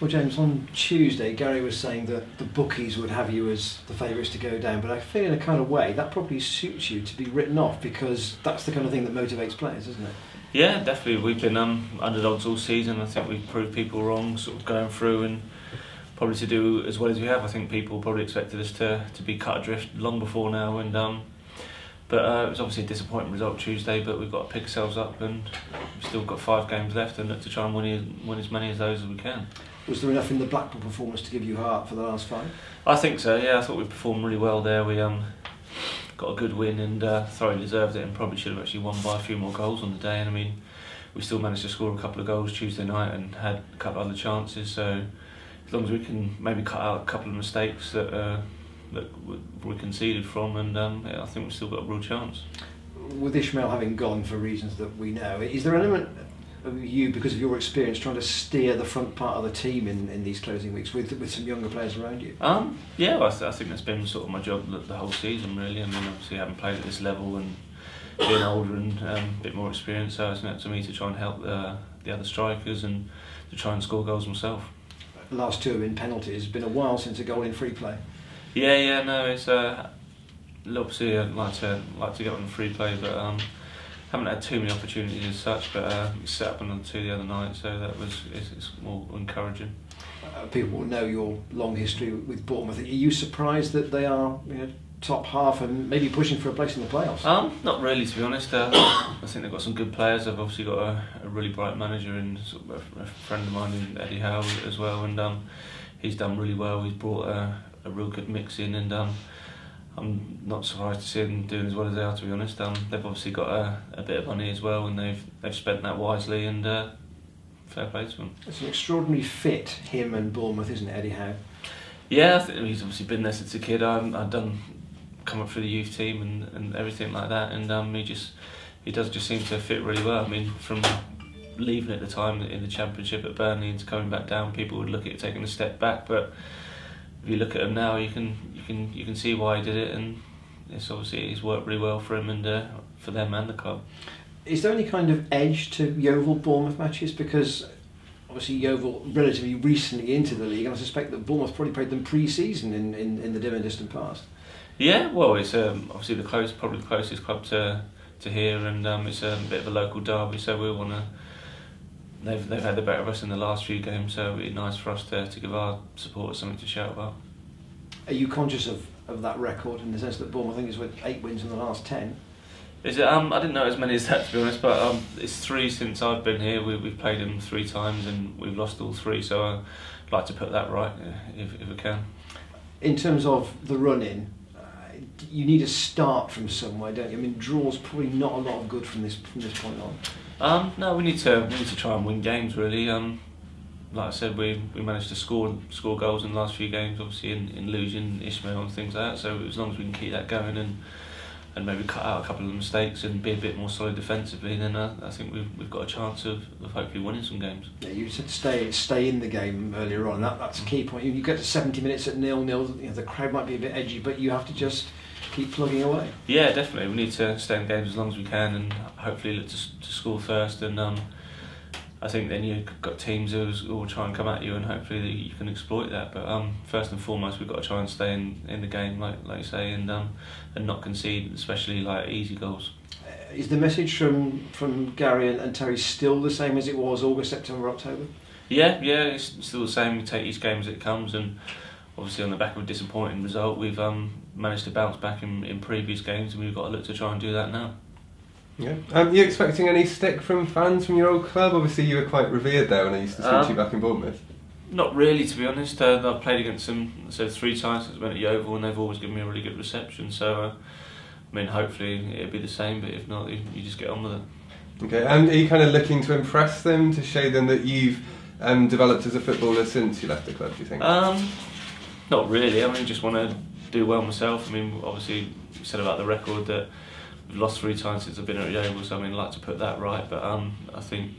Well, James, on Tuesday, Gary was saying that the bookies would have you as the favourites to go down, but I feel in a kind of way that probably suits you to be written off, because that's the kind of thing that motivates players, isn't it? Yeah, definitely. We've been underdogs all season. I think we've proved people wrong, sort of going through, and probably to do as well as we have. I think people probably expected us to be cut adrift long before now, and but it was obviously a disappointing result Tuesday. But we've got to pick ourselves up, and we've still got 5 games left, and look to try and win as many of those as we can. Was there enough in the Blackpool performance to give you heart for the last 5? I think so. Yeah, I thought we performed really well there. We got a good win and thoroughly deserved it, and probably should have actually won by a few more goals on the day. And I mean, we still managed to score a couple of goals Tuesday night and had a couple of other chances. So as long as we can maybe cut out a couple of mistakes that we conceded from, and yeah, I think we've still got a real chance. With Ishmael having gone for reasons that we know, is there an element of you, because of your experience, trying to steer the front part of the team in these closing weeks with some younger players around you? Yeah, I think that's been sort of my job the whole season, really. I mean, obviously I haven't played at this level and being older and a bit more experienced, so it's up to me to try and help the other strikers and to try and score goals myself. The last 2 have been penalties. It's been a while since a goal in free play. Yeah, no, it's obviously I'd like to get on the free play, but haven't had too many opportunities as such. But we set up another 2 the other night, so it's more encouraging. People will know your long history with Bournemouth. Are you surprised that they are, top half and maybe pushing for a place in the playoffs? Not really, to be honest. I think they've got some good players. They've obviously got a really bright manager and sort of a friend of mine, Eddie Howe, as well, and he's done really well. He's brought a real good mix in, and I'm not surprised to see them doing as well as they are, to be honest. They've obviously got a bit of money as well, and they've spent that wisely, and fair play to them. It's an extraordinary fit, him and Bournemouth, isn't it, Eddie Howe? Yeah, I think he's obviously been there since a kid. I've come up through the youth team and everything like that, and he does just seem to fit really well. I mean, from leaving at the time in the Championship at Burnley and coming back down, people would look at it taking a step back, but if you look at him now, you can see why he did it, and it's obviously worked really well for him and for them and the club. Is there any kind of edge to Yeovil Bournemouth matches? Because obviously Yeovil relatively recently into the league, and I suspect that Bournemouth probably played them pre-season in the dim and distant past. Yeah, well, it's obviously probably the closest club to here, and it's a bit of a local derby, so we want to. They've had the better of us in the last few games, so it'd be nice for us to give our supporters something to shout about. Are you conscious of that record, in the sense that Bournemouth, I think, is with 8 wins in the last 10? Is it? I didn't know as many as that, to be honest, but it's 3 since I've been here. We've played them 3 times and we've lost all 3, so I'd like to put that right if we can. In terms of the run-in, you need to start from somewhere, don't you? I mean, draws probably not a lot of good from this point on. No, we need to try and win games, really. Like I said, we managed to score goals in the last few games, obviously in losing Ishmael and things like that. So as long as we can keep that going and maybe cut out a couple of mistakes and be a bit more solid defensively, then I think we've got a chance of hopefully winning some games. Yeah, you said stay in the game earlier on. That's a key point. You get to 70 minutes at 0-0. The crowd might be a bit edgy, but you have to just keep plugging away. Yeah, definitely. We need to stay in games as long as we can, and hopefully look to score first. And I think then you've got teams who will try and come at you, and hopefully you can exploit that. But first and foremost, we've got to try and stay in the game, like you say, and not concede, especially like easy goals. Is the message from Gary and Terry still the same as it was August, September, October? Yeah, it's still the same. We take each game as it comes, and obviously on the back of a disappointing result, we've managed to bounce back in previous games, and we've got to look to try and do that now. Yeah. Are you expecting any stick from fans from your old club? Obviously you were quite revered there when I used to see you back in Bournemouth. Not really, to be honest. I've played against them 3 times since I went at Yeovil, and they've always given me a really good reception, so I mean, hopefully it'll be the same, but if not, you just get on with it. Okay, and are you kind of looking to impress them, to show them that you've developed as a footballer since you left the club, do you think? Not really. I mean, just want to do well myself. I mean, obviously you said about the record that we've lost 3 times since I've been at Yeovil, so I mean, I'd like to put that right, but I think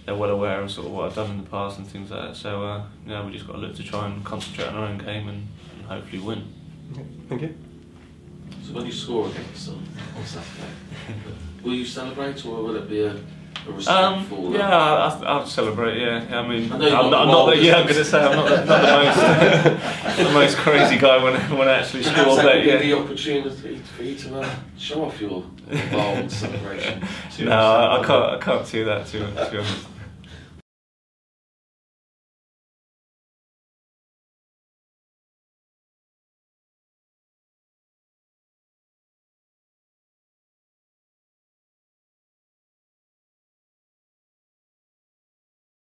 they're well aware of sort of what I've done in the past and things like that, so we just got to look to try and concentrate on our own game and hopefully win. Okay. Thank you. So when you score against them on Saturday, will you celebrate, or will it be a a respectful? Yeah, I'll celebrate. Yeah, I mean, I'm not. Yeah, I'm going to say I'm not the most crazy guy when I actually score. But the opportunity for you to show off your involved celebration. No, I can't do that too much, to be honest.